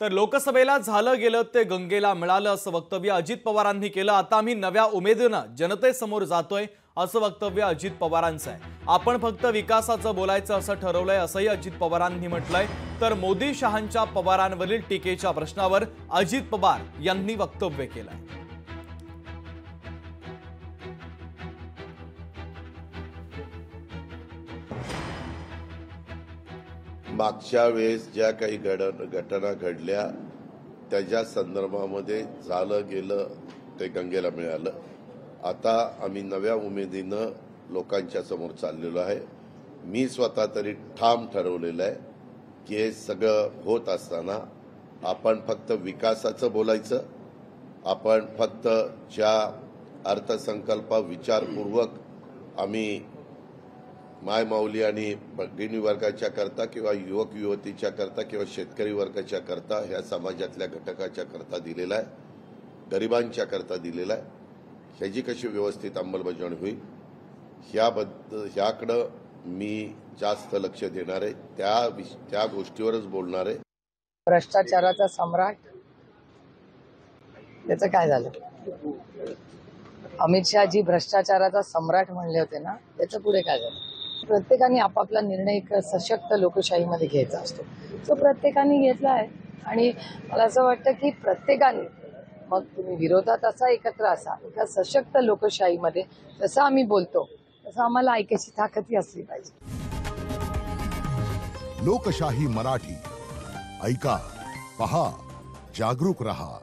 तर लोकसभेला झालं गेलं ते गंगेला मिळालं असं वक्तव्य अजित पवारांनी केलं। आता आम्ही नव्या उमेदीनं जनतेसमोर जातोय असं वक्तव्य अजित पवारांचं आहे। आपण फक्त विकासाचं बोलायचं असं ठरवलंय असंही अजित पवारांनी म्हटलंय। तर मोदी शहांच्या पवारांवरील टीकेच्या प्रश्नावर अजित पवार यांनी वक्तव्य केलंय। मागच्या वेळेस ज्या काही घटना घडल्या त्याच्या संदर्भामध्ये झालं गेलं ते गंगेला मिळालं। आता आम्ही नव्या उमेदीनं लोकांच्या समोर चाललेलो आहे। मी स्वतः तरी ठाम ठरवलेलं आहे की हे सगळं होत असताना आपण फक्त विकासाचं बोलायचं, आपण फक्त ज्या अर्थसंकल्प विचारपूर्वक आम्ही मायमाऊली आणि भगिनी वर्गाच्या करता किंवा युवक युवतीच्या करता किंवा शेतकरी वर्गाच्या करता ह्या समाजातल्या घटकाच्या करता दिलेला आहे, गरिबांच्या करता दिलेला आहे। ह्याची कशी व्यवस्थित अंमलबजावणी होईल ह्याकडे मी जास्त लक्ष देणार आहे, त्या गोष्टीवरच बोलणार आहे। भ्रष्टाचाराचा सम्राट त्याचं काय झालं? अमित शहा जी भ्रष्टाचाराचा सम्राट म्हणले होते ना, त्याचं पुढे काय झालं? प्रत्येकाने आपापला निर्णय एक सशक्त लोकशाहीमध्ये घ्यायचा असतो, तो प्रत्येकाने घेतला आहे। आणि मला असं वाटतं की प्रत्येकाने, मग तुम्ही विरोधात असा एकत्र असा, एका सशक्त लोकशाहीमध्ये जसं आम्ही बोलतो तसं आम्हाला ऐकायची ताकदही असली पाहिजे। लोकशाही मराठी ऐका, पहा, जागरूक रहा।